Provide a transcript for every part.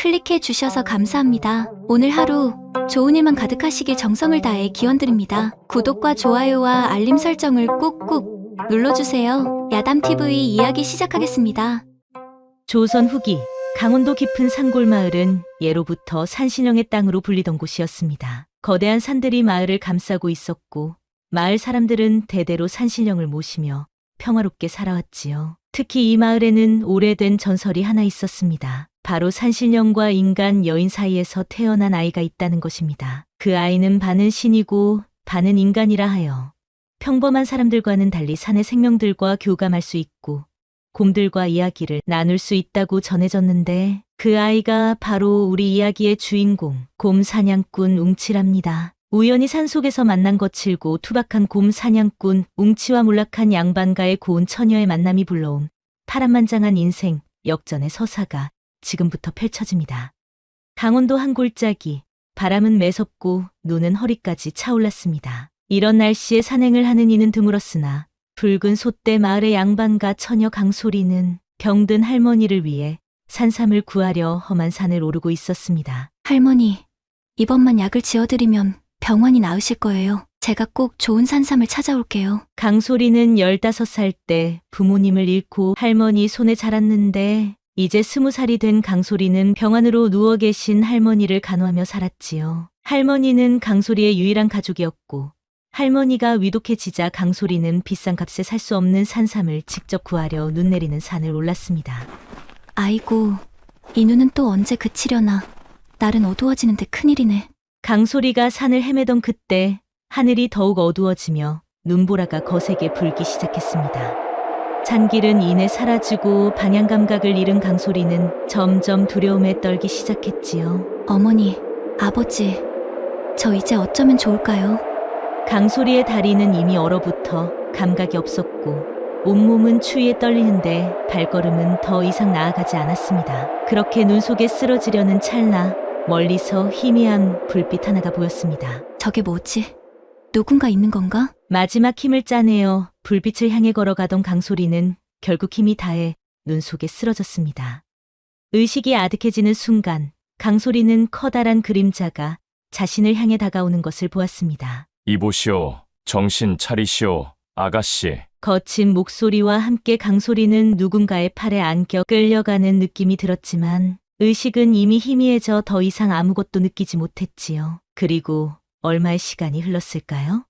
클릭해 주셔서 감사합니다. 오늘 하루 좋은 일만 가득하시길 정성을 다해 기원드립니다. 구독과 좋아요와 알림 설정을 꾹꾹 눌러주세요. 야담TV 이야기 시작하겠습니다. 조선 후기 강원도 깊은 산골마을은 예로부터 산신령의 땅으로 불리던 곳이었습니다. 거대한 산들이 마을을 감싸고 있었고 마을 사람들은 대대로 산신령을 모시며 평화롭게 살아왔지요. 특히 이 마을에는 오래된 전설이 하나 있었습니다. 바로 산신령과 인간 여인 사이에서 태어난 아이가 있다는 것입니다. 그 아이는 반은 신이고 반은 인간이라 하여 평범한 사람들과는 달리 산의 생명들과 교감할 수 있고 곰들과 이야기를 나눌 수 있다고 전해졌는데 그 아이가 바로 우리 이야기의 주인공 곰 사냥꾼 웅치랍니다. 우연히 산속에서 만난 거칠고 투박한 곰 사냥꾼 웅치와 몰락한 양반가의 고운 처녀의 만남이 불러온 파란만장한 인생 역전의 서사가 지금부터 펼쳐집니다. 강원도 한 골짜기, 바람은 매섭고 눈은 허리까지 차올랐습니다. 이런 날씨에 산행을 하는 이는 드물었으나 붉은 솥대 마을의 양반가 처녀 강소리는 병든 할머니를 위해 산삼을 구하려 험한 산을 오르고 있었습니다. 할머니, 이번만 약을 지어드리면 병원이 나으실 거예요. 제가 꼭 좋은 산삼을 찾아올게요. 강소리는 15살 때 부모님을 잃고 할머니 손에 자랐는데 이제 20살이 된 강소리는 병원으로 누워 계신 할머니를 간호하며 살았지요. 할머니는 강소리의 유일한 가족이었고 할머니가 위독해지자 강소리는 비싼 값에 살 수 없는 산삼을 직접 구하려 눈 내리는 산을 올랐습니다. 아이고, 이 눈은 또 언제 그치려나. 날은 어두워지는데 큰일이네. 강소리가 산을 헤매던 그때 하늘이 더욱 어두워지며 눈보라가 거세게 불기 시작했습니다. 잔길은 이내 사라지고 방향 감각을 잃은 강소리는 점점 두려움에 떨기 시작했지요. 어머니, 아버지, 저 이제 어쩌면 좋을까요? 강소리의 다리는 이미 얼어붙어 감각이 없었고 온몸은 추위에 떨리는데 발걸음은 더 이상 나아가지 않았습니다. 그렇게 눈 속에 쓰러지려는 찰나 멀리서 희미한 불빛 하나가 보였습니다. 저게 뭐지? 누군가 있는 건가? 마지막 힘을 짜내어 불빛을 향해 걸어가던 강소리는 결국 힘이 다해 눈 속에 쓰러졌습니다. 의식이 아득해지는 순간 강소리는 커다란 그림자가 자신을 향해 다가오는 것을 보았습니다. 이보시오, 정신 차리시오, 아가씨. 거친 목소리와 함께 강소리는 누군가의 팔에 안겨 끌려가는 느낌이 들었지만 의식은 이미 희미해져 더 이상 아무것도 느끼지 못했지요. 그리고 얼마의 시간이 흘렀을까요?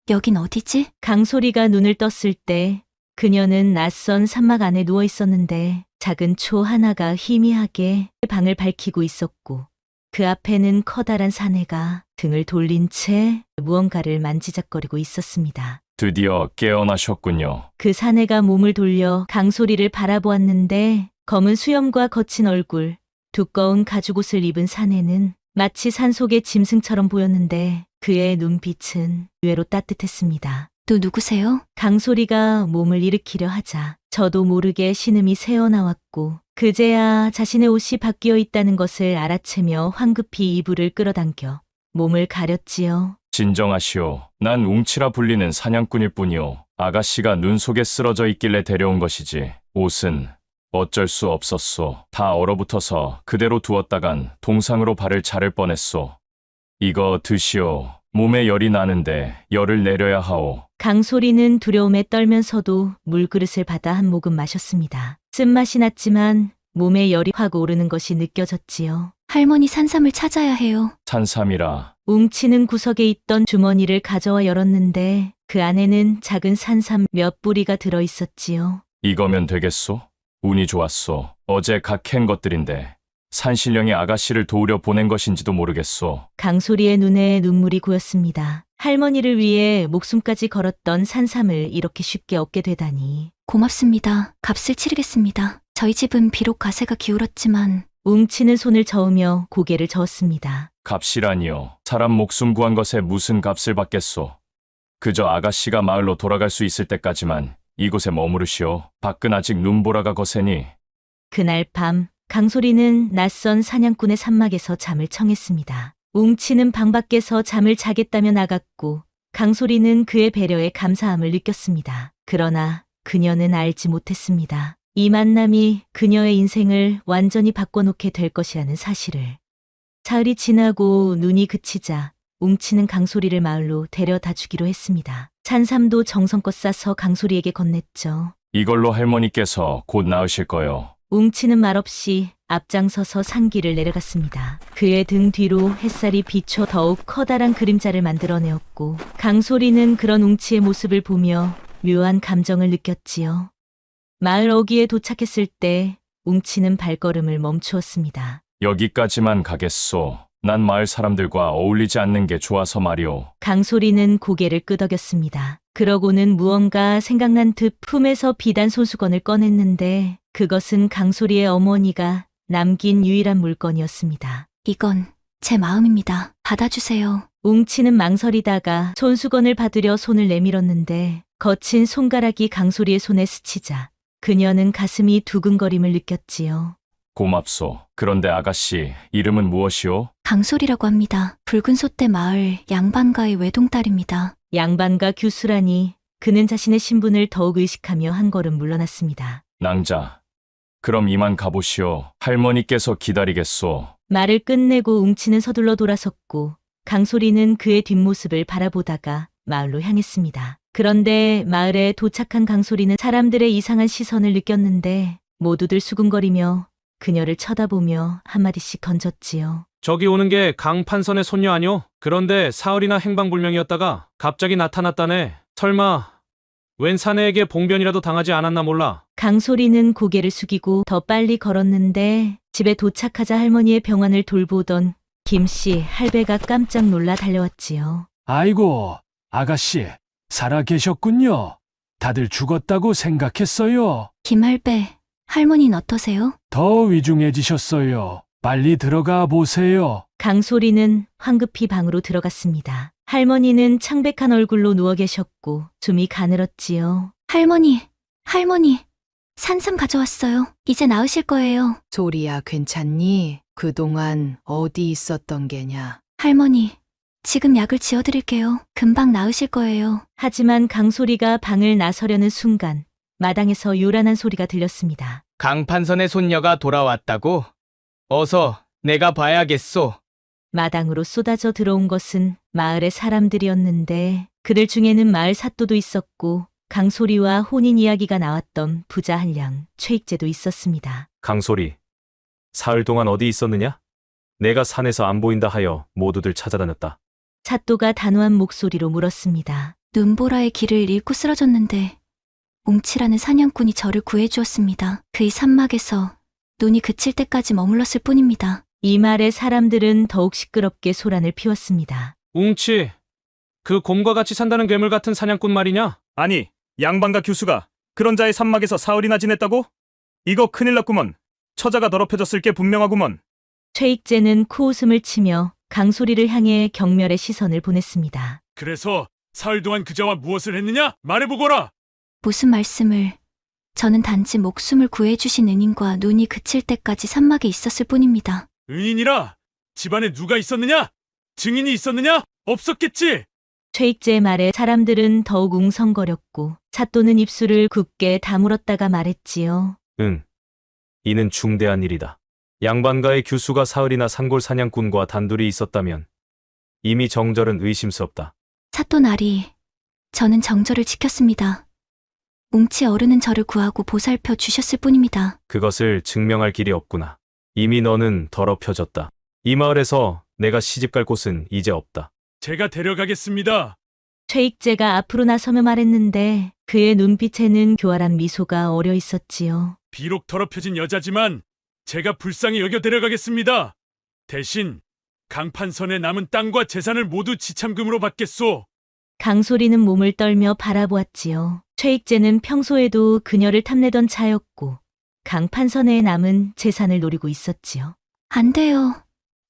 여긴 어디지? 강소리가 눈을 떴을 때 그녀는 낯선 산막 안에 누워 있었는데 작은 초 하나가 희미하게 방을 밝히고 있었고 그 앞에는 커다란 사내가 등을 돌린 채 무언가를 만지작거리고 있었습니다. 드디어 깨어나셨군요. 그 사내가 몸을 돌려 강소리를 바라보았는데 검은 수염과 거친 얼굴, 두꺼운 가죽옷을 입은 사내는 마치 산속의 짐승처럼 보였는데 그의 눈빛은 의외로 따뜻했습니다. 또 누구세요? 강소리가 몸을 일으키려 하자 저도 모르게 신음이 새어나왔고 그제야 자신의 옷이 바뀌어 있다는 것을 알아채며 황급히 이불을 끌어당겨 몸을 가렸지요. 진정하시오. 난 웅치라 불리는 사냥꾼일 뿐이오. 아가씨가 눈 속에 쓰러져 있길래 데려온 것이지. 옷은 어쩔 수 없었소. 다 얼어붙어서 그대로 두었다간 동상으로 발을 자를 뻔했소. 이거 드시오. 몸에 열이 나는데 열을 내려야 하오. 강소리는 두려움에 떨면서도 물그릇을 받아 한 모금 마셨습니다. 쓴맛이 났지만 몸에 열이 확 오르는 것이 느껴졌지요. 할머니 산삼을 찾아야 해요. 산삼이라. 웅치는 구석에 있던 주머니를 가져와 열었는데 그 안에는 작은 산삼 몇 뿌리가 들어 있었지요. 이거면 되겠소? 운이 좋았소. 어제 각 캔 것들인데 산신령이 아가씨를 도우려 보낸 것인지도 모르겠소. 강소리의 눈에 눈물이 고였습니다. 할머니를 위해 목숨까지 걸었던 산삼을 이렇게 쉽게 얻게 되다니. 고맙습니다. 값을 치르겠습니다. 저희 집은 비록 가세가 기울었지만 웅치는 손을 저으며 고개를 저었습니다. 값이라니요. 사람 목숨 구한 것에 무슨 값을 받겠소. 그저 아가씨가 마을로 돌아갈 수 있을 때까지만 이곳에 머무르시오. 밖은 아직 눈보라가 거세니. 그날 밤 강소리는 낯선 사냥꾼의 산막에서 잠을 청했습니다. 웅치는 방 밖에서 잠을 자겠다며 나갔고 강소리는 그의 배려에 감사함을 느꼈습니다. 그러나 그녀는 알지 못했습니다. 이 만남이 그녀의 인생을 완전히 바꿔놓게 될 것이라는 사실을. 사흘이 지나고 눈이 그치자 웅치는 강소리를 마을로 데려다 주기로 했습니다. 산삼도 정성껏 싸서 강소리에게 건넸죠. 이걸로 할머니께서 곧 나으실 거요. 웅치는 말없이 앞장서서 산길을 내려갔습니다. 그의 등 뒤로 햇살이 비춰 더욱 커다란 그림자를 만들어내었고 강소리는 그런 웅치의 모습을 보며 묘한 감정을 느꼈지요. 마을 어귀에 도착했을 때 웅치는 발걸음을 멈추었습니다. 여기까지만 가겠소. 난 마을 사람들과 어울리지 않는 게 좋아서 말이오. 강소리는 고개를 끄덕였습니다. 그러고는 무언가 생각난 듯 품에서 비단 손수건을 꺼냈는데 그것은 강소리의 어머니가 남긴 유일한 물건이었습니다. 이건 제 마음입니다. 받아주세요. 웅치는 망설이다가 손수건을 받으려 손을 내밀었는데 거친 손가락이 강소리의 손에 스치자 그녀는 가슴이 두근거림을 느꼈지요. 고맙소. 그런데 아가씨, 이름은 무엇이오? 강소리라고 합니다. 붉은 소떼 마을 양반가의 외동딸입니다. 양반가 규수라니 그는 자신의 신분을 더욱 의식하며 한 걸음 물러났습니다. 낭자. 그럼 이만 가보시오. 할머니께서 기다리겠소. 말을 끝내고 웅치는 서둘러 돌아섰고 강소리는 그의 뒷모습을 바라보다가 마을로 향했습니다. 그런데 마을에 도착한 강소리는 사람들의 이상한 시선을 느꼈는데 모두들 수군거리며 그녀를 쳐다보며 한마디씩 던졌지요. 저기 오는 게 강판선의 손녀 아니오? 그런데 사흘이나 행방불명이었다가 갑자기 나타났다네. 설마 웬 사내에게 봉변이라도 당하지 않았나 몰라. 강소리는 고개를 숙이고 더 빨리 걸었는데 집에 도착하자 할머니의 병환을 돌보던 김씨 할배가 깜짝 놀라 달려왔지요. 아이고, 아가씨, 살아 계셨군요. 다들 죽었다고 생각했어요. 김할배, 할머니는 어떠세요? 더 위중해지셨어요. 빨리 들어가 보세요. 강소리는 황급히 방으로 들어갔습니다. 할머니는 창백한 얼굴로 누워 계셨고 숨이 가늘었지요. 할머니, 산삼 가져왔어요. 이제 나으실 거예요. 소리야, 괜찮니? 그동안 어디 있었던 게냐? 할머니, 지금 약을 지어드릴게요. 금방 나으실 거예요. 하지만 강소리가 방을 나서려는 순간 마당에서 요란한 소리가 들렸습니다. 강판선의 손녀가 돌아왔다고? 어서 내가 봐야겠소. 마당으로 쏟아져 들어온 것은 마을의 사람들이었는데 그들 중에는 마을 사또도 있었고 강소리와 혼인 이야기가 나왔던 부자 한량 최익재도 있었습니다. 강소리, 사흘 동안 어디 있었느냐? 내가 산에서 안 보인다 하여 모두들 찾아다녔다. 사또가 단호한 목소리로 물었습니다. 눈보라의 길을 잃고 쓰러졌는데 웅치라는 사냥꾼이 저를 구해주었습니다. 그의 산막에서 눈이 그칠 때까지 머물렀을 뿐입니다. 이 말에 사람들은 더욱 시끄럽게 소란을 피웠습니다. 웅치, 그 곰과 같이 산다는 괴물 같은 사냥꾼 말이냐? 아니, 양반가 교수가 그런 자의 산막에서 사흘이나 지냈다고? 이거 큰일 났구먼. 처자가 더럽혀졌을 게 분명하구먼. 최익재는 코웃음을 치며 강소리를 향해 경멸의 시선을 보냈습니다. 그래서 사흘 동안 그자와 무엇을 했느냐? 말해보거라! 무슨 말씀을... 저는 단지 목숨을 구해주신 은인과 눈이 그칠 때까지 산막에 있었을 뿐입니다. 은인이라? 집안에 누가 있었느냐? 증인이 있었느냐? 없었겠지? 최익재의 말에 사람들은 더욱 웅성거렸고 사또는 입술을 굳게 다물었다가 말했지요. 응. 이는 중대한 일이다. 양반가의 규수가 사흘이나 산골 사냥꾼과 단둘이 있었다면 이미 정절은 의심스럽다. 사또 나리, 저는 정절을 지켰습니다. 웅치 어른은 저를 구하고 보살펴 주셨을 뿐입니다. 그것을 증명할 길이 없구나. 이미 너는 더럽혀졌다. 이 마을에서 내가 시집갈 곳은 이제 없다. 제가 데려가겠습니다. 최익재가 앞으로 나서며 말했는데 그의 눈빛에는 교활한 미소가 어려 있었지요. 비록 더럽혀진 여자지만 제가 불쌍히 여겨 데려가겠습니다. 대신 강판선에 남은 땅과 재산을 모두 지참금으로 받겠소. 강소리는 몸을 떨며 바라보았지요. 최익재는 평소에도 그녀를 탐내던 차였고 강판선에 남은 재산을 노리고 있었지요. 안 돼요.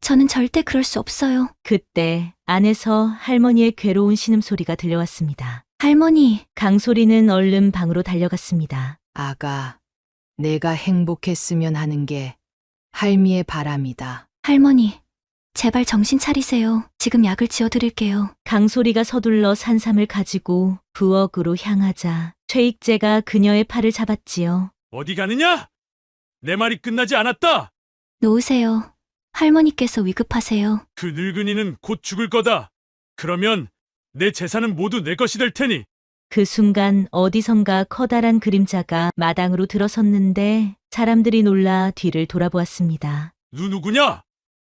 저는 절대 그럴 수 없어요. 그때 안에서 할머니의 괴로운 신음소리가 들려왔습니다. 할머니, 강소리는 얼른 방으로 달려갔습니다. 아가, 내가 행복했으면 하는 게 할미의 바람이다. 할머니, 제발 정신 차리세요. 지금 약을 지어드릴게요. 강소리가 서둘러 산삼을 가지고 부엌으로 향하자 최익재가 그녀의 팔을 잡았지요. 어디 가느냐? 내 말이 끝나지 않았다. 놓으세요. 할머니께서 위급하세요. 그 늙은이는 곧 죽을 거다. 그러면 내 재산은 모두 내 것이 될 테니. 그 순간 어디선가 커다란 그림자가 마당으로 들어섰는데 사람들이 놀라 뒤를 돌아보았습니다. 누구냐?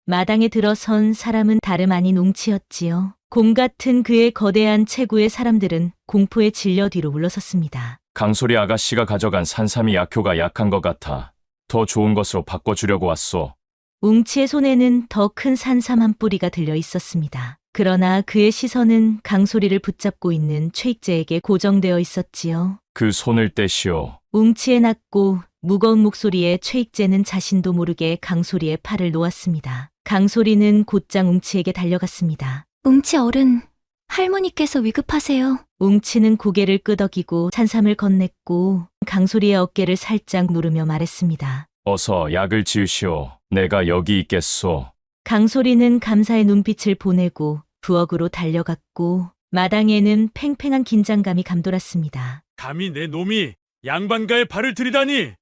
마당에 들어선 사람은 다름 아닌 웅치였지요. 곰 같은 그의 거대한 체구의 사람들은 공포에 질려 뒤로 물러섰습니다. 강소리 아가씨가 가져간 산삼이 약효가 약한 것 같아 더 좋은 것으로 바꿔주려고 왔소. 웅치의 손에는 더 큰 산삼 한 뿌리가 들려 있었습니다. 그러나 그의 시선은 강소리를 붙잡고 있는 최익재에게 고정되어 있었지요. 그 손을 떼시오. 웅치의 낮고 무거운 목소리에 최익재는 자신도 모르게 강소리의 팔을 놓았습니다. 강소리는 곧장 웅치에게 달려갔습니다. 웅치 어른, 할머니께서 위급하세요. 웅치는 고개를 끄덕이고 산삼을 건넸고 강소리의 어깨를 살짝 누르며 말했습니다. 어서 약을 지으시오. 내가 여기 있겠소. 강소리는 감사의 눈빛을 보내고 부엌으로 달려갔고 마당에는 팽팽한 긴장감이 감돌았습니다. 감히 내 놈이 양반가의 발을 들이다니.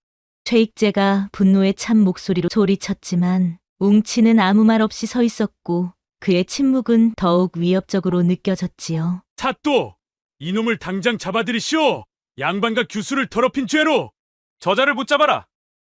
최익재가 분노에 찬 목소리로 소리쳤지만 웅치는 아무 말 없이 서 있었고 그의 침묵은 더욱 위협적으로 느껴졌지요. 사또, 이놈을 당장 잡아들이시오. 양반가 규수를 더럽힌 죄로. 저자를 붙잡아라.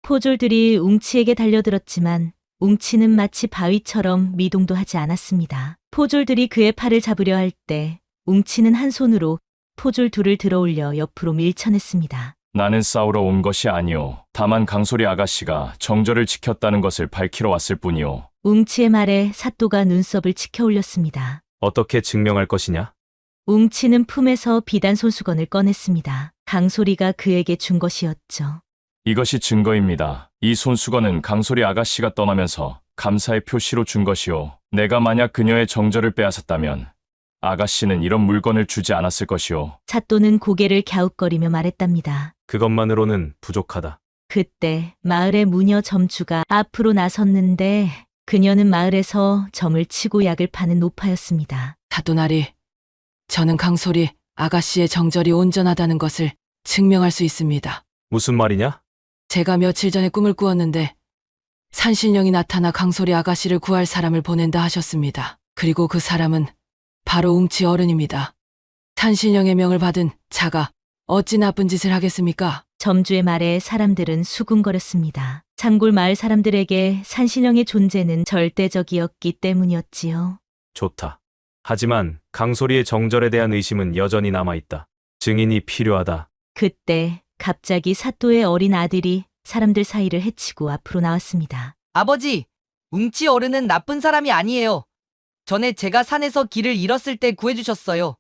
포졸들이 웅치에게 달려들었지만 웅치는 마치 바위처럼 미동도 하지 않았습니다. 포졸들이 그의 팔을 잡으려 할 때 웅치는 한 손으로 포졸 둘을 들어올려 옆으로 밀쳐냈습니다. 나는 싸우러 온 것이 아니오. 다만 강소리 아가씨가 정절을 지켰다는 것을 밝히러 왔을 뿐이오. 웅치의 말에 사또가 눈썹을 치켜 올렸습니다. 어떻게 증명할 것이냐? 웅치는 품에서 비단 손수건을 꺼냈습니다. 강소리가 그에게 준 것이었죠. 이것이 증거입니다. 이 손수건은 강소리 아가씨가 떠나면서 감사의 표시로 준 것이오. 내가 만약 그녀의 정절을 빼앗았다면 아가씨는 이런 물건을 주지 않았을 것이오. 사또는 고개를 갸웃거리며 말했답니다. 그것만으로는 부족하다. 그때 마을의 무녀 점주가 앞으로 나섰는데 그녀는 마을에서 점을 치고 약을 파는 노파였습니다. 사또나리, 저는 강소리 아가씨의 정절이 온전하다는 것을 증명할 수 있습니다. 무슨 말이냐? 제가 며칠 전에 꿈을 꾸었는데 산신령이 나타나 강소리 아가씨를 구할 사람을 보낸다 하셨습니다. 그리고 그 사람은 바로 웅치 어른입니다. 산신령의 명을 받은 자가 어찌 나쁜 짓을 하겠습니까? 점주의 말에 사람들은 수군거렸습니다. 산골 마을 사람들에게 산신령의 존재는 절대적이었기 때문이었지요. 좋다. 하지만 강소리의 정절에 대한 의심은 여전히 남아있다. 증인이 필요하다. 그때 갑자기 사또의 어린 아들이 사람들 사이를 헤치고 앞으로 나왔습니다. 아버지, 웅치 어른은 나쁜 사람이 아니에요. 전에 제가 산에서 길을 잃었을 때 구해주셨어요.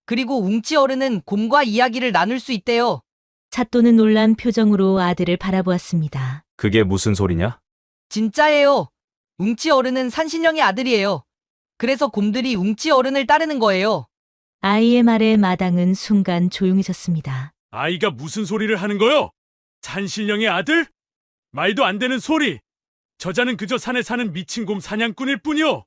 그리고 웅치 어른은 곰과 이야기를 나눌 수 있대요. 사또는 놀란 표정으로 아들을 바라보았습니다. 그게 무슨 소리냐? 진짜예요. 웅치 어른은 산신령의 아들이에요. 그래서 곰들이 웅치 어른을 따르는 거예요. 아이의 말에 마당은 순간 조용해졌습니다. 아이가 무슨 소리를 하는 거요? 산신령의 아들? 말도 안 되는 소리. 저자는 그저 산에 사는 미친 곰 사냥꾼일 뿐이요.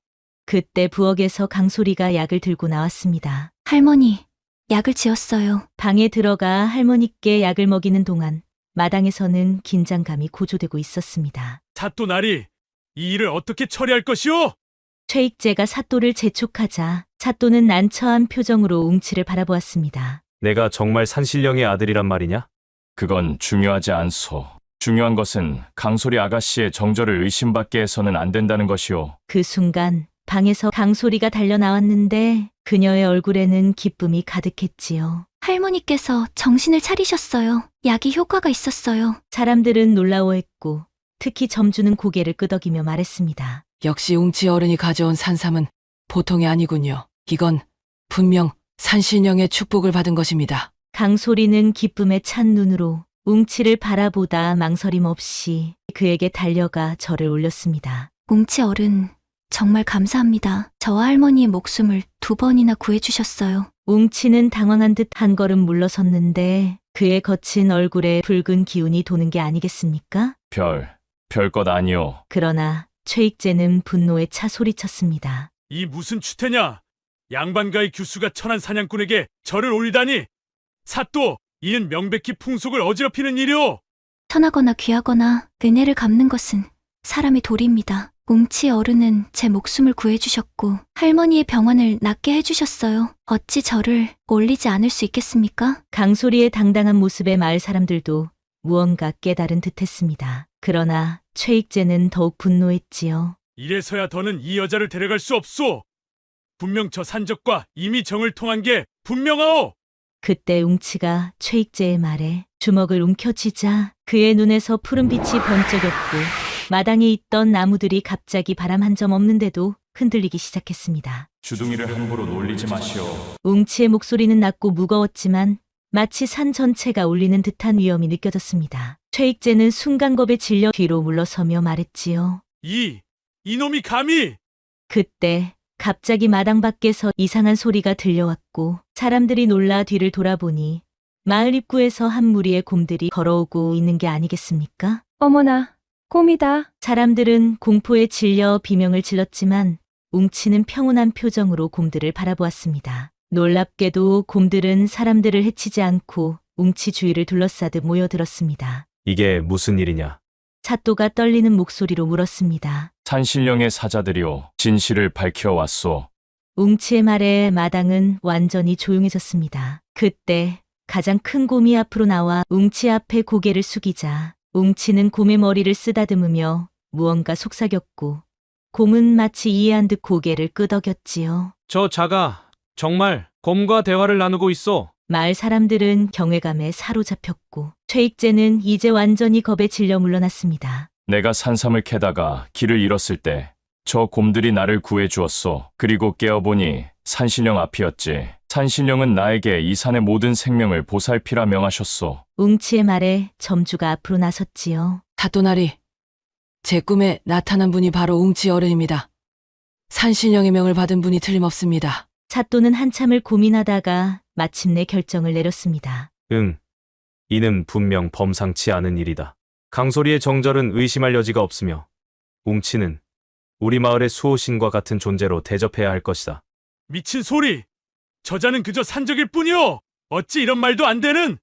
그때 부엌에서 강소리가 약을 들고 나왔습니다. 할머니, 약을 지었어요. 방에 들어가 할머니께 약을 먹이는 동안 마당에서는 긴장감이 고조되고 있었습니다. 사또 나리, 이 일을 어떻게 처리할 것이오? 최익재가 사또를 재촉하자 사또는 난처한 표정으로 웅치를 바라보았습니다. 내가 정말 산신령의 아들이란 말이냐? 그건 중요하지 않소. 중요한 것은 강소리 아가씨의 정절을 의심받게 해서는 안 된다는 것이오. 그 순간 방에서 강소리가 달려 나왔는데 그녀의 얼굴에는 기쁨이 가득했지요. 할머니께서 정신을 차리셨어요. 약이 효과가 있었어요. 사람들은 놀라워했고 특히 점주는 고개를 끄덕이며 말했습니다. 역시 웅치 어른이 가져온 산삼은 보통이 아니군요. 이건 분명 산신령의 축복을 받은 것입니다. 강소리는 기쁨에 찬 눈으로 웅치를 바라보다 망설임 없이 그에게 달려가 절을 올렸습니다. 웅치 어른, 정말 감사합니다. 저와 할머니의 목숨을 2번이나 구해주셨어요. 웅치는 당황한 듯 한 걸음 물러섰는데 그의 거친 얼굴에 붉은 기운이 도는 게 아니겠습니까? 별것 아니오. 그러나 최익재는 분노에 차 소리쳤습니다. 이 무슨 추태냐? 양반가의 규수가 천한 사냥꾼에게 절을 올리다니. 사또, 이는 명백히 풍속을 어지럽히는 일이오. 선하거나 귀하거나 은혜를 갚는 것은 사람의 도리입니다. 웅치 어른은 제 목숨을 구해주셨고 할머니의 병환을 낫게 해주셨어요. 어찌 저를 올리지 않을 수 있겠습니까? 강소리의 당당한 모습에 마을 사람들도 무언가 깨달은 듯했습니다. 그러나 최익재는 더욱 분노했지요. 이래서야 더는 이 여자를 데려갈 수 없소. 분명 저 산적과 이미 정을 통한 게 분명하오. 그때 웅치가 최익재의 말에 주먹을 움켜쥐자 그의 눈에서 푸른빛이 번쩍였고 마당에 있던 나무들이 갑자기 바람 한 점 없는데도 흔들리기 시작했습니다. 주둥이를 함부로 놀리지 마시오. 웅치의 목소리는 낮고 무거웠지만 마치 산 전체가 울리는 듯한 위험이 느껴졌습니다. 최익재는 순간 겁에 질려 뒤로 물러서며 말했지요. 이놈이 감히! 그때 갑자기 마당 밖에서 이상한 소리가 들려왔고 사람들이 놀라 뒤를 돌아보니 마을 입구에서 한 무리의 곰들이 걸어오고 있는 게 아니겠습니까? 어머나, 곰이다. 사람들은 공포에 질려 비명을 질렀지만 웅치는 평온한 표정으로 곰들을 바라보았습니다. 놀랍게도 곰들은 사람들을 해치지 않고 웅치 주위를 둘러싸듯 모여들었습니다. 이게 무슨 일이냐? 사또가 떨리는 목소리로 물었습니다. 산신령의 사자들이오. 진실을 밝혀왔소. 웅치의 말에 마당은 완전히 조용해졌습니다. 그때 가장 큰 곰이 앞으로 나와 웅치 앞에 고개를 숙이자 웅치는 곰의 머리를 쓰다듬으며 무언가 속삭였고 곰은 마치 이해한 듯 고개를 끄덕였지요. 저 자가 정말 곰과 대화를 나누고 있어. 마을 사람들은 경외감에 사로잡혔고 최익재는 이제 완전히 겁에 질려 물러났습니다. 내가 산삼을 캐다가 길을 잃었을 때 저 곰들이 나를 구해 주었소. 그리고 깨어보니 산신령 앞이었지. 산신령은 나에게 이 산의 모든 생명을 보살피라 명하셨소. 웅치의 말에 점주가 앞으로 나섰지요. 사또나리, 제 꿈에 나타난 분이 바로 웅치 어른입니다. 산신령의 명을 받은 분이 틀림없습니다. 사또는 한참을 고민하다가 마침내 결정을 내렸습니다. 응. 이는 분명 범상치 않은 일이다. 강소리의 정절은 의심할 여지가 없으며 웅치는 우리 마을의 수호신과 같은 존재로 대접해야 할 것이다. 미친 소리! 저자는 그저 산적일 뿐이오! 어찌 이런 말도 안 되는!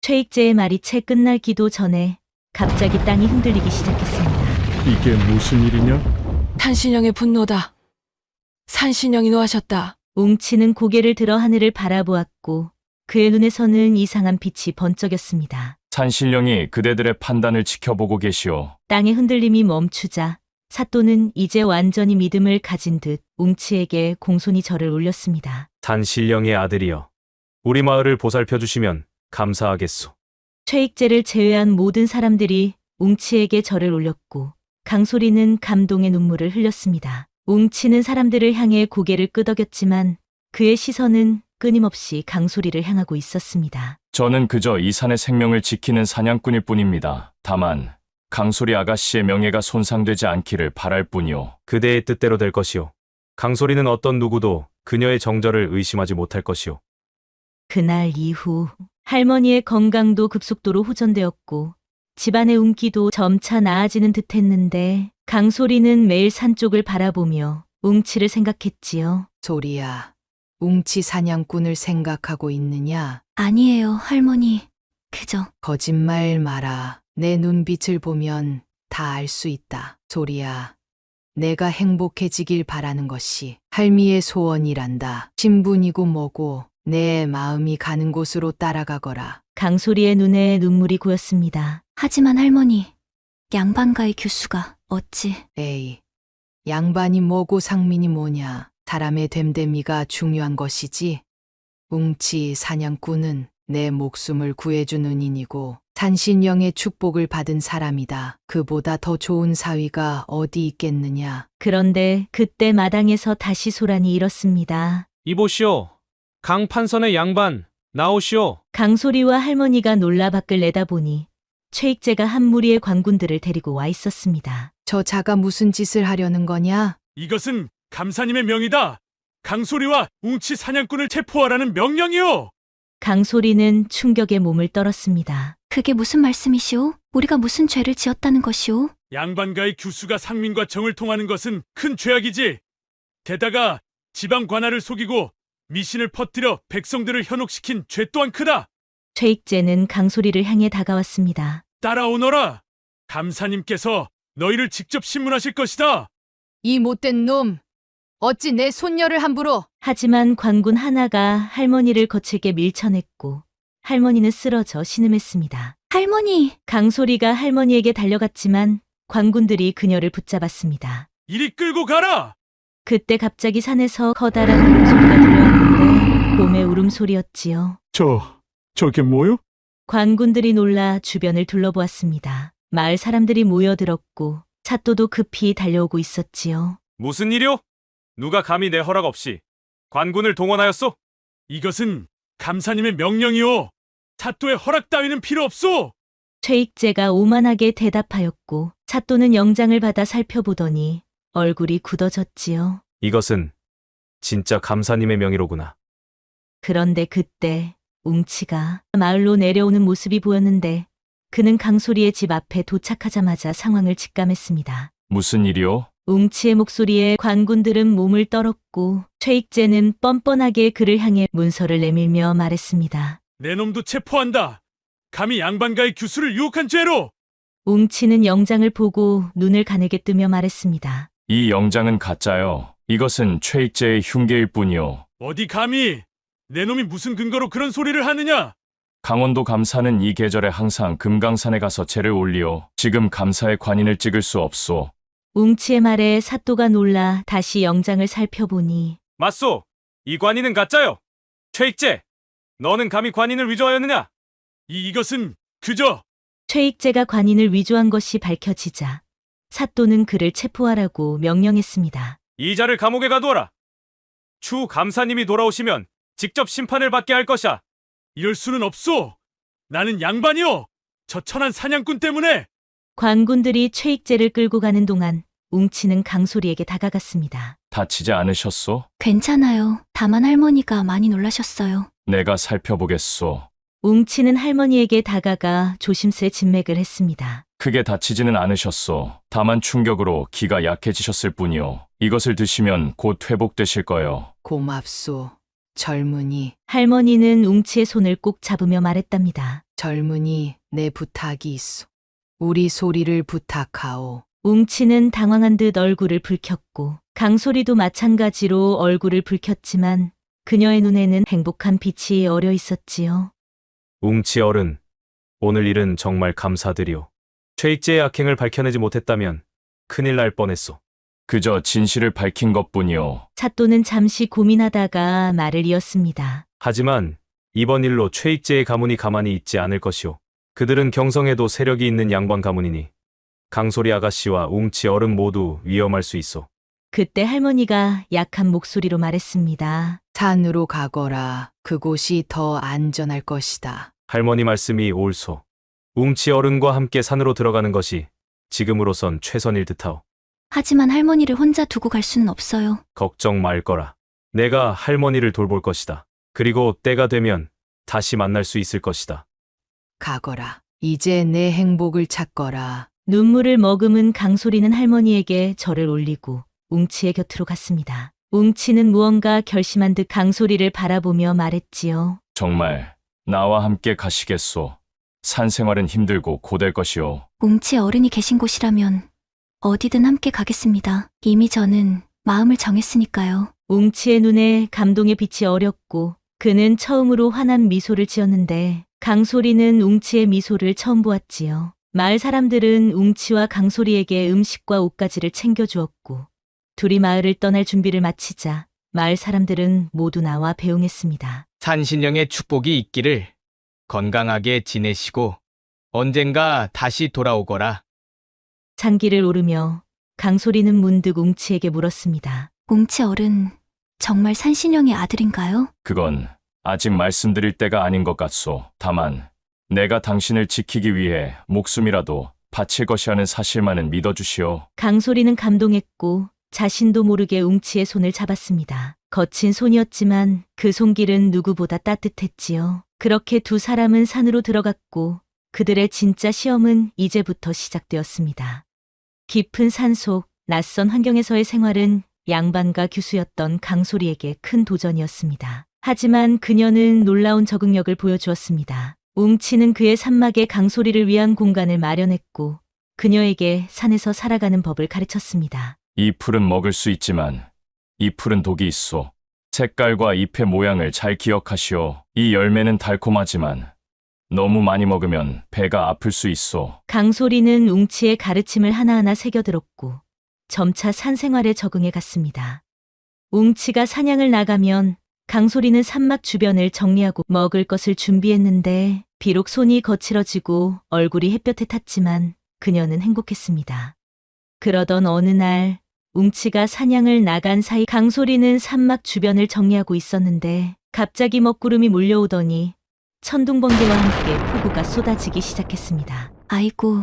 최익재의 말이 채 끝날기도 전에 갑자기 땅이 흔들리기 시작했습니다. 이게 무슨 일이냐? 산신령의 분노다. 산신령이 노하셨다. 웅치는 고개를 들어 하늘을 바라보았고 그의 눈에서는 이상한 빛이 번쩍였습니다. 산신령이 그대들의 판단을 지켜보고 계시오. 땅의 흔들림이 멈추자 사또는 이제 완전히 믿음을 가진 듯 웅치에게 공손히 절을 올렸습니다. 산신령의 아들이여. 우리 마을을 보살펴 주시면 감사하겠소. 최익재를 제외한 모든 사람들이 웅치에게 절을 올렸고 강소리는 감동의 눈물을 흘렸습니다. 웅치는 사람들을 향해 고개를 끄덕였지만 그의 시선은 끊임없이 강소리를 향하고 있었습니다. 저는 그저 이 산의 생명을 지키는 사냥꾼일 뿐입니다. 다만 강소리 아가씨의 명예가 손상되지 않기를 바랄 뿐이오. 그대의 뜻대로 될 것이오. 강소리는 어떤 누구도 그녀의 정절을 의심하지 못할 것이오. 그날 이후 할머니의 건강도 급속도로 호전되었고 집안의 운기도 점차 나아지는 듯했는데 강소리는 매일 산 쪽을 바라보며 웅치를 생각했지요. 소리야, 웅치 사냥꾼을 생각하고 있느냐? 아니에요, 할머니. 그저 거짓말 마라. 내 눈빛을 보면 다 알 수 있다. 소리야, 내가 행복해지길 바라는 것이 할미의 소원이란다. 신분이고 뭐고 내 마음이 가는 곳으로 따라가거라. 강소리의 눈에 눈물이 고였습니다. 하지만 할머니, 양반가의 교수가 어찌... 에이, 양반이 뭐고 상민이 뭐냐. 사람의 됨됨이가 중요한 것이지. 웅치 사냥꾼은 내 목숨을 구해준 은인이고 산신령의 축복을 받은 사람이다. 그보다 더 좋은 사위가 어디 있겠느냐. 그런데 그때 마당에서 다시 소란이 일었습니다. 이보시오. 강판선의 양반, 나오시오. 강소리와 할머니가 놀라 밖을 내다보니 최익재가 한 무리의 관군들을 데리고 와 있었습니다. 저 자가 무슨 짓을 하려는 거냐? 이것은 감사님의 명이다. 강소리와 웅치 사냥꾼을 체포하라는 명령이오. 강소리는 충격에 몸을 떨었습니다. 그게 무슨 말씀이시오? 우리가 무슨 죄를 지었다는 것이오? 양반가의 규수가 상민과 정을 통하는 것은 큰 죄악이지. 게다가 지방 관할을 속이고 미신을 퍼뜨려 백성들을 현혹시킨 죄 또한 크다. 최익재는 강소리를 향해 다가왔습니다. 따라오너라. 감사님께서 너희를 직접 신문하실 것이다. 이 못된 놈, 어찌 내 손녀를 함부로. 하지만 관군 하나가 할머니를 거칠게 밀쳐냈고 할머니는 쓰러져 신음했습니다. 할머니! 강소리가 할머니에게 달려갔지만 관군들이 그녀를 붙잡았습니다. 이리 끌고 가라. 그때 갑자기 산에서 커다란 울음소리가 들려왔는데 곰의 울음소리였지요. 저게 뭐요? 관군들이 놀라 주변을 둘러보았습니다. 마을 사람들이 모여들었고 사또도 급히 달려오고 있었지요. 무슨 일이오? 누가 감히 내 허락 없이 관군을 동원하였소? 이것은 감사님의 명령이오. 사또의 허락 따위는 필요 없소. 최익재가 오만하게 대답하였고 사또는 영장을 받아 살펴보더니 얼굴이 굳어졌지요. 이것은 진짜 감사님의 명의로구나. 그런데 그때 웅치가 마을로 내려오는 모습이 보였는데 그는 강소리의 집 앞에 도착하자마자 상황을 직감했습니다. 무슨 일이오? 웅치의 목소리에 관군들은 몸을 떨었고 최익재는 뻔뻔하게 그를 향해 문서를 내밀며 말했습니다. 내 놈도 체포한다. 감히 양반가의 규수를 유혹한 죄로. 웅치는 영장을 보고 눈을 가늘게 뜨며 말했습니다. 이 영장은 가짜요. 이것은 최익재의 흉계일 뿐이오. 어디 감히. 내 놈이 무슨 근거로 그런 소리를 하느냐. 강원도 감사는 이 계절에 항상 금강산에 가서 제를 올리오. 지금 감사의 관인을 찍을 수 없소. 웅치의 말에 사또가 놀라 다시 영장을 살펴보니 맞소. 이 관인은 가짜요. 최익재, 너는 감히 관인을 위조하였느냐? 이것은 그저. 최익재가 관인을 위조한 것이 밝혀지자 사또는 그를 체포하라고 명령했습니다. 이 자를 감옥에 가두어라. 추후 감사님이 돌아오시면 직접 심판을 받게 할 것이야. 이럴 수는 없소. 나는 양반이오. 저 천한 사냥꾼 때문에. 관군들이 최익재를 끌고 가는 동안 웅치는 강소리에게 다가갔습니다. 다치지 않으셨소? 괜찮아요. 다만 할머니가 많이 놀라셨어요. 내가 살펴보겠소. 웅치는 할머니에게 다가가 조심스레 진맥을 했습니다. 크게 다치지는 않으셨소. 다만 충격으로 기가 약해지셨을 뿐이오. 이것을 드시면 곧 회복되실 거요. 고맙소. 젊은이, 할머니는 웅치의 손을 꼭 잡으며 말했답니다. 젊은이, 내 부탁이 있소. 우리 소리를 부탁하오. 웅치는 당황한 듯 얼굴을 붉혔고 강소리도 마찬가지로 얼굴을 붉혔지만 그녀의 눈에는 행복한 빛이 어려 있었지요. 웅치 어른, 오늘 일은 정말 감사드리오. 최익재의 악행을 밝혀내지 못했다면 큰일 날 뻔했소. 그저 진실을 밝힌 것뿐이오. 사또는 잠시 고민하다가 말을 이었습니다. 하지만 이번 일로 최익재의 가문이 가만히 있지 않을 것이오. 그들은 경성에도 세력이 있는 양반 가문이니 강소리 아가씨와 웅치 어른 모두 위험할 수 있어. 그때 할머니가 약한 목소리로 말했습니다. 산으로 가거라. 그곳이 더 안전할 것이다. 할머니 말씀이 옳소. 웅치 어른과 함께 산으로 들어가는 것이 지금으로선 최선일 듯하오. 하지만 할머니를 혼자 두고 갈 수는 없어요. 걱정 말 거라. 내가 할머니를 돌볼 것이다. 그리고 때가 되면 다시 만날 수 있을 것이다. 가거라. 이제 내 행복을 찾거라. 눈물을 머금은 강소리는 할머니에게 절을 올리고 웅치의 곁으로 갔습니다. 웅치는 무언가 결심한 듯 강소리를 바라보며 말했지요. 정말 나와 함께 가시겠소. 산 생활은 힘들고 고될 것이오. 웅치 어른이 계신 곳이라면 어디든 함께 가겠습니다. 이미 저는 마음을 정했으니까요. 웅치의 눈에 감동의 빛이 어렸고 그는 처음으로 환한 미소를 지었는데 강소리는 웅치의 미소를 처음 보았지요. 마을 사람들은 웅치와 강소리에게 음식과 옷가지를 챙겨주었고 둘이 마을을 떠날 준비를 마치자 마을 사람들은 모두 나와 배웅했습니다. 산신령의 축복이 있기를 건강하게 지내시고 언젠가 다시 돌아오거라. 산길을 오르며 강소리는 문득 웅치에게 물었습니다. 웅치 어른, 정말 산신령의 아들인가요? 그건 아직 말씀드릴 때가 아닌 것 같소. 다만 내가 당신을 지키기 위해 목숨이라도 바칠 것이라는 사실만은 믿어주시오. 강소리는 감동했고 자신도 모르게 웅치의 손을 잡았습니다. 거친 손이었지만 그 손길은 누구보다 따뜻했지요. 그렇게 두 사람은 산으로 들어갔고 그들의 진짜 시험은 이제부터 시작되었습니다. 깊은 산속, 낯선 환경에서의 생활은 양반과 규수였던 강소리에게 큰 도전이었습니다. 하지만 그녀는 놀라운 적응력을 보여주었습니다. 웅치는 그의 산막에 강소리를 위한 공간을 마련했고 그녀에게 산에서 살아가는 법을 가르쳤습니다. 이 풀은 먹을 수 있지만 이 풀은 독이 있소. 색깔과 잎의 모양을 잘 기억하시오. 이 열매는 달콤하지만 너무 많이 먹으면 배가 아플 수 있소. 강소리는 웅치의 가르침을 하나하나 새겨들었고 점차 산 생활에 적응해 갔습니다. 웅치가 사냥을 나가면 강소리는 산막 주변을 정리하고 먹을 것을 준비했는데 비록 손이 거칠어지고 얼굴이 햇볕에 탔지만 그녀는 행복했습니다. 그러던 어느 날 웅치가 사냥을 나간 사이 강소리는 산막 주변을 정리하고 있었는데 갑자기 먹구름이 몰려오더니 천둥번개와 함께 폭우가 쏟아지기 시작했습니다. 아이고,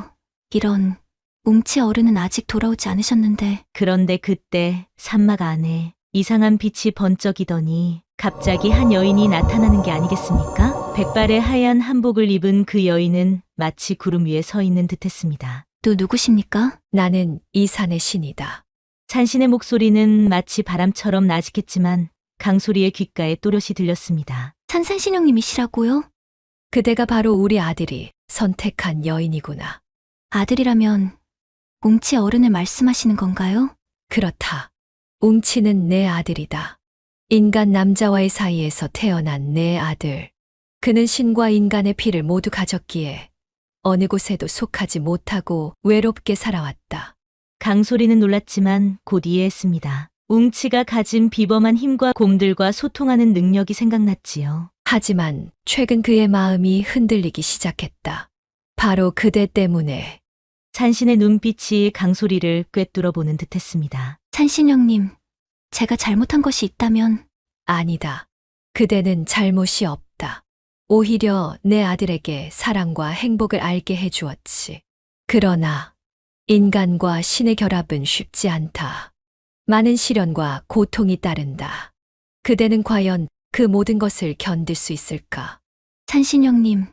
이런. 웅치 어른은 아직 돌아오지 않으셨는데. 그런데 그때 산막 안에 이상한 빛이 번쩍이더니 갑자기 한 여인이 나타나는 게 아니겠습니까? 백발의 하얀 한복을 입은 그 여인은 마치 구름 위에 서 있는 듯했습니다. 또 누구십니까? 나는 이 산의 신이다. 산신의 목소리는 마치 바람처럼 나직했지만 강소리의 귓가에 또렷이 들렸습니다. 산산신령님이시라고요? 그대가 바로 우리 아들이 선택한 여인이구나. 아들이라면 웅치 어른을 말씀하시는 건가요? 그렇다. 웅치는 내 아들이다. 인간 남자와의 사이에서 태어난 내 아들. 그는 신과 인간의 피를 모두 가졌기에 어느 곳에도 속하지 못하고 외롭게 살아왔다. 강소리는 놀랐지만 곧 이해했습니다. 웅치가 가진 비범한 힘과 곰들과 소통하는 능력이 생각났지요. 하지만 최근 그의 마음이 흔들리기 시작했다. 바로 그대 때문에. 산신의 눈빛이 강소리를 꿰뚫어보는 듯했습니다. 산신령님, 제가 잘못한 것이 있다면. 아니다. 그대는 잘못이 없다. 오히려 내 아들에게 사랑과 행복을 알게 해주었지. 그러나 인간과 신의 결합은 쉽지 않다. 많은 시련과 고통이 따른다. 그대는 과연 그 모든 것을 견딜 수 있을까? 산신령님,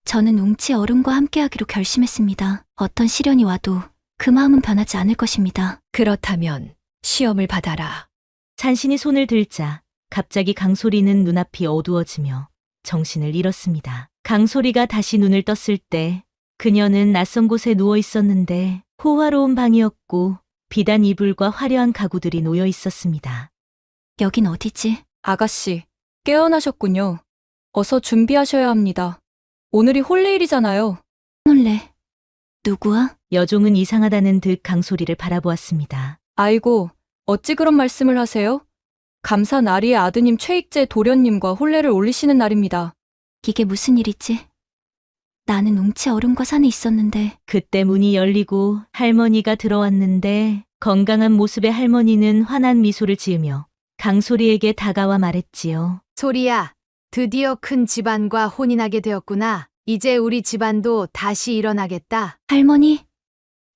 저는 웅치 어른과 함께하기로 결심했습니다. 어떤 시련이 와도 그 마음은 변하지 않을 것입니다. 그렇다면 시험을 받아라. 산신이 손을 들자 갑자기 강소리는 눈앞이 어두워지며 정신을 잃었습니다. 강소리가 다시 눈을 떴을 때 그녀는 낯선 곳에 누워 있었는데 호화로운 방이었고 비단 이불과 화려한 가구들이 놓여 있었습니다. 여긴 어디지? 아가씨, 깨어나셨군요. 어서 준비하셔야 합니다. 오늘이 혼례일이잖아요. 놀래. 누구야? 여종은 이상하다는 듯 강소리를 바라보았습니다. 아이고, 어찌 그런 말씀을 하세요? 감사 나리의 아드님 최익재 도련님과 혼례를 올리시는 날입니다. 이게 무슨 일이지? 나는 웅치 어른과 산에 있었는데. 그때 문이 열리고 할머니가 들어왔는데 건강한 모습의 할머니는 환한 미소를 지으며 강소리에게 다가와 말했지요. 소리야, 드디어 큰 집안과 혼인하게 되었구나. 이제 우리 집안도 다시 일어나겠다. 할머니?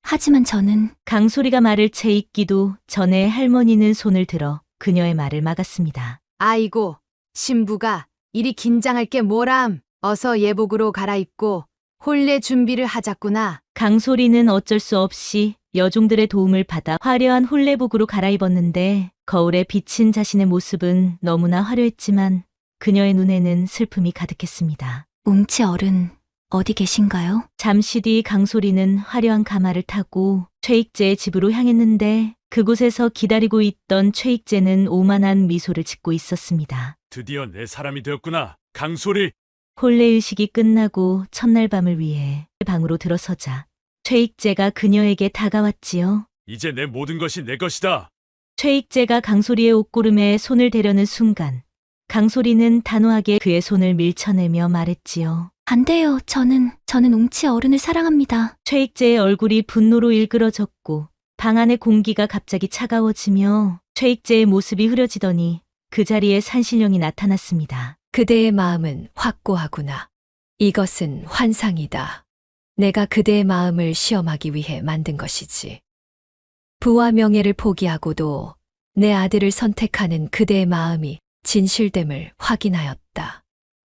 하지만 저는. 강소리가 말을 채 있기도 전에 할머니는 손을 들어 그녀의 말을 막았습니다. 아이고, 신부가 이리 긴장할 게 뭐람. 어서 예복으로 갈아입고 혼례 준비를 하자꾸나. 강소리는 어쩔 수 없이 여종들의 도움을 받아 화려한 혼례복으로 갈아입었는데 거울에 비친 자신의 모습은 너무나 화려했지만 그녀의 눈에는 슬픔이 가득했습니다. 웅치 어른, 어디 계신가요? 잠시 뒤 강소리는 화려한 가마를 타고 최익재의 집으로 향했는데 그곳에서 기다리고 있던 최익재는 오만한 미소를 짓고 있었습니다. 드디어 내 사람이 되었구나. 강소리. 혼례의식이 끝나고 첫날 밤을 위해 방으로 들어서자 최익재가 그녀에게 다가왔지요. 이제 내 모든 것이 내 것이다. 최익재가 강소리의 옷고름에 손을 대려는 순간 강소리는 단호하게 그의 손을 밀쳐내며 말했지요. 안 돼요. 저는 웅치 어른을 사랑합니다. 최익재의 얼굴이 분노로 일그러졌고 방 안의 공기가 갑자기 차가워지며 최익재의 모습이 흐려지더니 그 자리에 산신령이 나타났습니다. 그대의 마음은 확고하구나. 이것은 환상이다. 내가 그대의 마음을 시험하기 위해 만든 것이지. 부와 명예를 포기하고도 내 아들을 선택하는 그대의 마음이 진실됨을 확인하였다.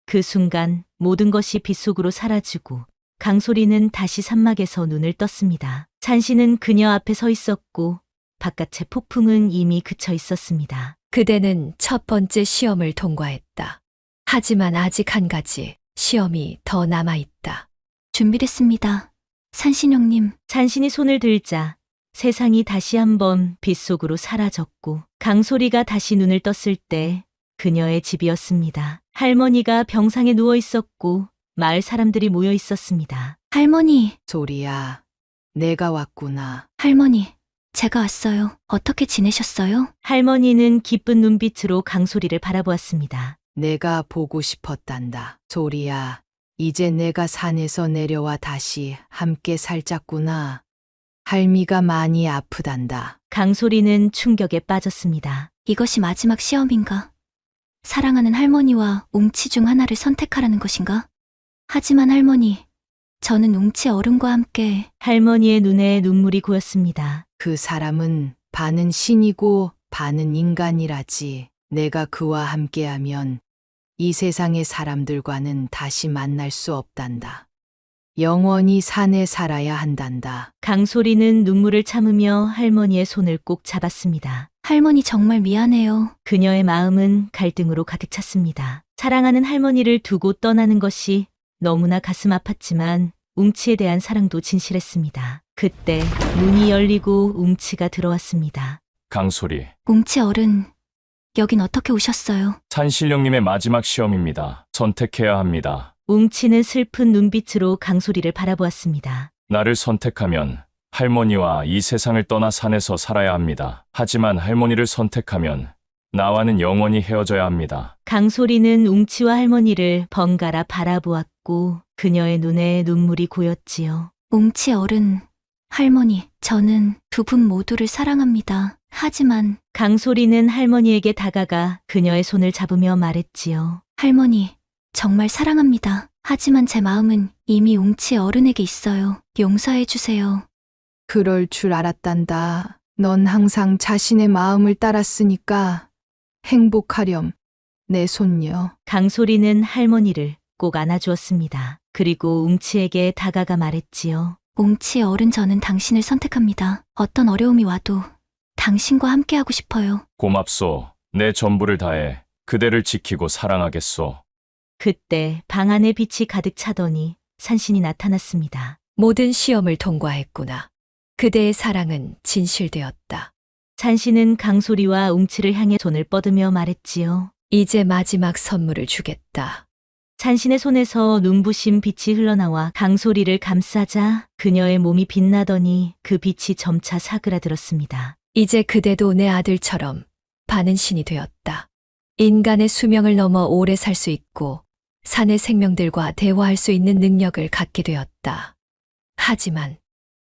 그 순간 모든 것이 빛 속으로 사라지고 강소리는 다시 산막에서 눈을 떴습니다. 산신은 그녀 앞에 서 있었고 바깥의 폭풍은 이미 그쳐 있었습니다. 그대는 첫 번째 시험을 통과했다. 하지만 아직 한 가지, 시험이 더 남아있다. 준비됐습니다. 산신령님, 산신이 손을 들자 세상이 다시 한번 빛 속으로 사라졌고 강소리가 다시 눈을 떴을 때 그녀의 집이었습니다. 할머니가 병상에 누워 있었고 마을 사람들이 모여 있었습니다. 할머니, 소리야, 내가 왔구나. 할머니, 제가 왔어요. 어떻게 지내셨어요? 할머니는 기쁜 눈빛으로 강소리를 바라보았습니다. 내가 보고 싶었단다. 소리야, 이제 내가 산에서 내려와 다시 함께 살자꾸나. 할미가 많이 아프단다. 강소리는 충격에 빠졌습니다. 이것이 마지막 시험인가? 사랑하는 할머니와 웅치 중 하나를 선택하라는 것인가? 하지만 할머니, 저는 웅치 어른과 함께 할머니의 눈에 눈물이 고였습니다. 그 사람은 반은 신이고 반은 인간이라지. 내가 그와 함께하면 이 세상의 사람들과는 다시 만날 수 없단다. 영원히 산에 살아야 한단다. 강소리는 눈물을 참으며 할머니의 손을 꼭 잡았습니다. 할머니 정말 미안해요. 그녀의 마음은 갈등으로 가득 찼습니다. 사랑하는 할머니를 두고 떠나는 것이 너무나 가슴 아팠지만 웅치에 대한 사랑도 진실했습니다. 그때 문이 열리고 웅치가 들어왔습니다. 강소리, 웅치 어른, 여긴 어떻게 오셨어요? 산신령님의 마지막 시험입니다. 선택해야 합니다. 웅치는 슬픈 눈빛으로 강소리를 바라보았습니다. 나를 선택하면 할머니와 이 세상을 떠나 산에서 살아야 합니다. 하지만 할머니를 선택하면 나와는 영원히 헤어져야 합니다. 강소리는 웅치와 할머니를 번갈아 바라보았고 그녀의 눈에 눈물이 고였지요. 웅치 어른, 할머니, 저는 두 분 모두를 사랑합니다. 하지만 강소리는 할머니에게 다가가 그녀의 손을 잡으며 말했지요. 할머니, 정말 사랑합니다. 하지만 제 마음은 이미 웅치 어른에게 있어요. 용서해 주세요. 그럴 줄 알았단다. 넌 항상 자신의 마음을 따랐으니까 행복하렴, 내 손녀. 강소리는 할머니를 꼭 안아주었습니다. 그리고 웅치에게 다가가 말했지요. 웅치 어른, 저는 당신을 선택합니다. 어떤 어려움이 와도 당신과 함께하고 싶어요. 고맙소. 내 전부를 다해 그대를 지키고 사랑하겠소. 그때 방 안에 빛이 가득 차더니 산신이 나타났습니다. 모든 시험을 통과했구나. 그대의 사랑은 진실되었다. 산신은 강소리와 웅치를 향해 손을 뻗으며 말했지요. 이제 마지막 선물을 주겠다. 산신의 손에서 눈부신 빛이 흘러나와 강소리를 감싸자 그녀의 몸이 빛나더니 그 빛이 점차 사그라들었습니다. 이제 그대도 내 아들처럼 반은 신이 되었다. 인간의 수명을 넘어 오래 살 수 있고 산의 생명들과 대화할 수 있는 능력을 갖게 되었다. 하지만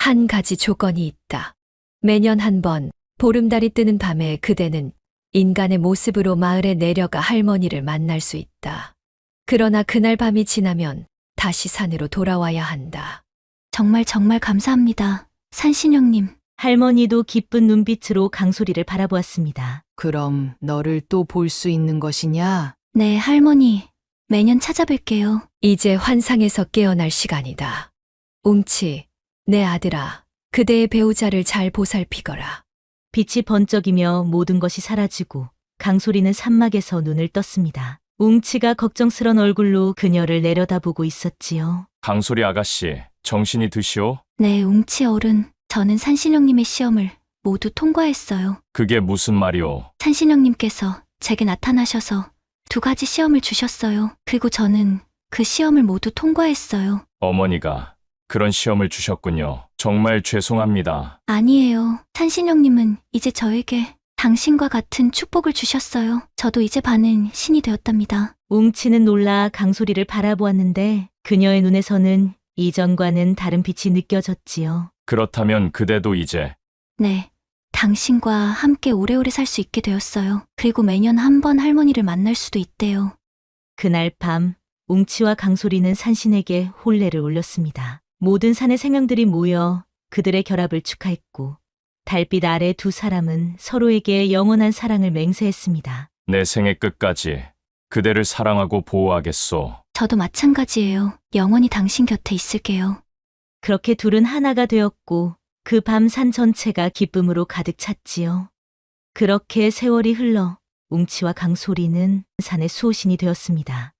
한 가지 조건이 있다. 매년 한 번 보름달이 뜨는 밤에 그대는 인간의 모습으로 마을에 내려가 할머니를 만날 수 있다. 그러나 그날 밤이 지나면 다시 산으로 돌아와야 한다. 정말 감사합니다. 산신령님. 할머니도 기쁜 눈빛으로 강소리를 바라보았습니다. 그럼 너를 또 볼 수 있는 것이냐? 네, 할머니. 매년 찾아뵐게요. 이제 환상에서 깨어날 시간이다. 웅치, 내 아들아, 그대의 배우자를 잘 보살피거라. 빛이 번쩍이며 모든 것이 사라지고 강소리는 산막에서 눈을 떴습니다. 웅치가 걱정스런 얼굴로 그녀를 내려다보고 있었지요. 강소리 아가씨, 정신이 드시오? 네, 웅치 어른. 저는 산신령님의 시험을 모두 통과했어요. 그게 무슨 말이오? 산신령님께서 제게 나타나셔서 두 가지 시험을 주셨어요. 그리고 저는 그 시험을 모두 통과했어요. 어머니가 그런 시험을 주셨군요. 정말 죄송합니다. 아니에요. 산신령님은 이제 저에게 당신과 같은 축복을 주셨어요. 저도 이제 반은 신이 되었답니다. 웅치는 놀라 강소리를 바라보았는데 그녀의 눈에서는 이전과는 다른 빛이 느껴졌지요. 그렇다면 그대도 이제 네, 당신과 함께 오래오래 살 수 있게 되었어요. 그리고 매년 한 번 할머니를 만날 수도 있대요. 그날 밤 웅치와 강소리는 산신에게 혼례를 올렸습니다. 모든 산의 생명들이 모여 그들의 결합을 축하했고 달빛 아래 두 사람은 서로에게 영원한 사랑을 맹세했습니다. 내 생의 끝까지 그대를 사랑하고 보호하겠소. 저도 마찬가지예요. 영원히 당신 곁에 있을게요. 그렇게 둘은 하나가 되었고 그 밤 산 전체가 기쁨으로 가득 찼지요. 그렇게 세월이 흘러 웅치와 강소리는 산의 수호신이 되었습니다.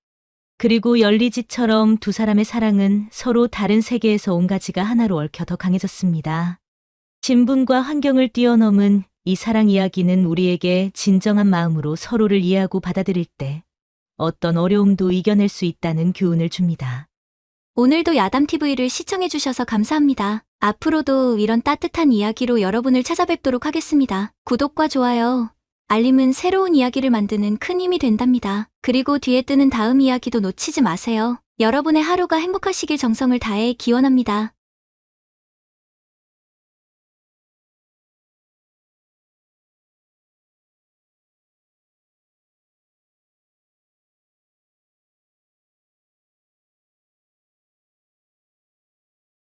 그리고 열리지처럼 두 사람의 사랑은 서로 다른 세계에서 온 가지가 하나로 얽혀 더 강해졌습니다. 신분과 환경을 뛰어넘은 이 사랑 이야기는 우리에게 진정한 마음으로 서로를 이해하고 받아들일 때 어떤 어려움도 이겨낼 수 있다는 교훈을 줍니다. 오늘도 야담TV를 시청해주셔서 감사합니다. 앞으로도 이런 따뜻한 이야기로 여러분을 찾아뵙도록 하겠습니다. 구독과 좋아요, 알림은 새로운 이야기를 만드는 큰 힘이 된답니다. 그리고 뒤에 뜨는 다음 이야기도 놓치지 마세요. 여러분의 하루가 행복하시길 정성을 다해 기원합니다.